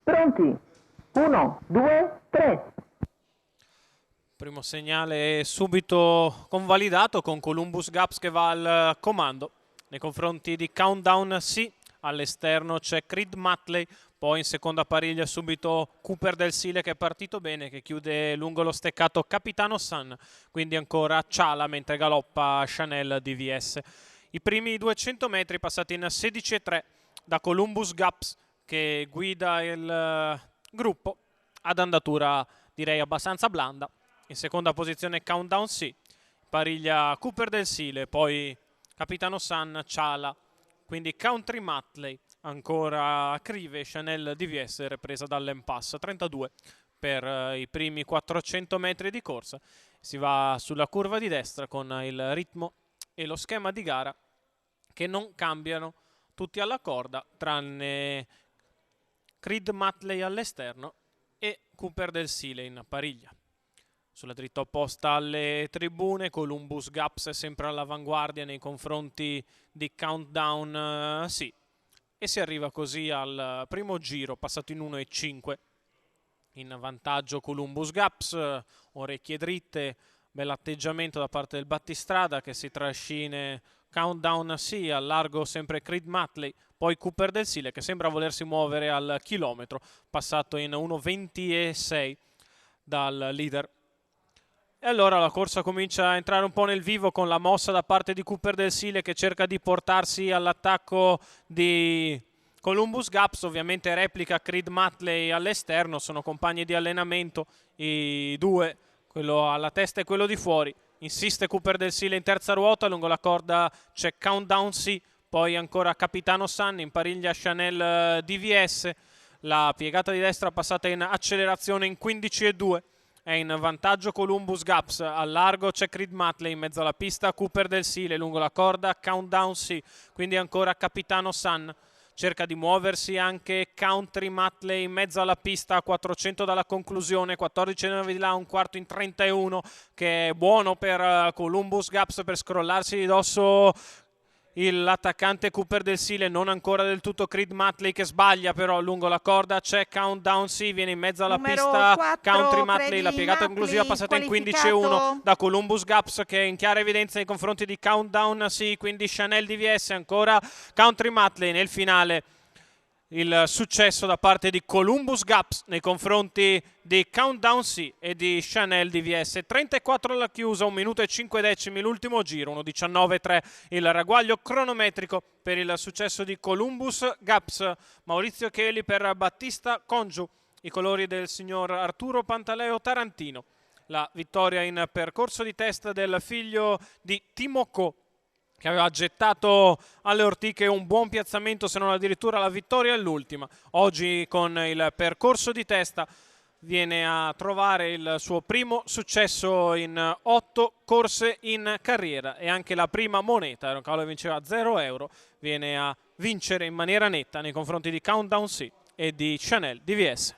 Pronti? 1, 2, 3. Primo segnale subito convalidato con Columbus Gaps che va al comando. Nei confronti di Countdown C, all'esterno c'è Creed Matley, poi in seconda pariglia subito Cooper Del Sile che è partito bene, che chiude lungo lo steccato Capitano Sun, quindi ancora Ciala mentre galoppa Chanel DVS. I primi 200 metri passati in 16,3 da Columbus Gaps che guida il gruppo ad andatura direi abbastanza blanda. In seconda posizione Countdown C, pariglia Cooper Del Sile, poi Capitano Sun, Ciala, quindi Country Matley, ancora Crive, Chanel DVS ripresa dall'Empass, 32 per i primi 400 metri di corsa. Si va sulla curva di destra con il ritmo e lo schema di gara che non cambiano tutti alla corda, tranne Creed Matley all'esterno e Cooper Del Sile in pariglia. Sulla dritta opposta alle tribune, Columbus Gaps è sempre all'avanguardia nei confronti di Countdown sì. E si arriva così al primo giro, passato in 1,5. In vantaggio Columbus Gaps, orecchie dritte, bell'atteggiamento da parte del battistrada che si trascina Countdown sì, al largo sempre Creed Matley, poi Cooper Del Sile che sembra volersi muovere al chilometro, passato in 1,26 dal leader. E allora la corsa comincia a entrare un po' nel vivo con la mossa da parte di Cooper Del Sile che cerca di portarsi all'attacco di Columbus Gaps, ovviamente replica Creed Matley all'esterno, sono compagni di allenamento i due, quello alla testa e quello di fuori. Insiste Cooper Del Sile in terza ruota, lungo la corda c'è Countdown C, poi ancora Capitano Sun, in pariglia Chanel DVS, la piegata di destra passata in accelerazione in 15,2. È in vantaggio Columbus Gaps, al largo c'è Creed Matley, in mezzo alla pista Cooper Del Sile, lungo la corda Countdown C, quindi ancora Capitano Sun. Cerca di muoversi anche Country Matley in mezzo alla pista a 400 dalla conclusione, 14,9 di là, un quarto in 31 che è buono per Columbus Gaps per scrollarsi di dosso l'attaccante Cooper Del Sile, non ancora del tutto Creed Matley che sbaglia però lungo la corda c'è Countdown C, viene in mezzo alla pista 4, Country Matley, Freddy la piegata conclusiva Matley, passata in 15,1 qualificato. da Columbus Gaps che è in chiara evidenza nei confronti di Countdown C, quindi Chanel DVS, ancora Country Matley nel finale. Il successo da parte di Columbus Gaps nei confronti di Countdown C e di Chanel DVS. 34 alla chiusa, 1 minuto e 5 decimi l'ultimo giro, 1:19,3 il ragguaglio cronometrico per il successo di Columbus Gaps. Maurizio Cheli per Battista Congiu, i colori del signor Arturo Pantaleo Tarantino. La vittoria in percorso di testa del figlio di Timocco, che aveva gettato alle ortiche un buon piazzamento, se non addirittura la vittoria all'ultima. Oggi con il percorso di testa viene a trovare il suo primo successo in 8 corse in carriera e anche la prima moneta, era un cavallo che vinceva 0 euro, viene a vincere in maniera netta nei confronti di Countdown C e di Chanel DVS.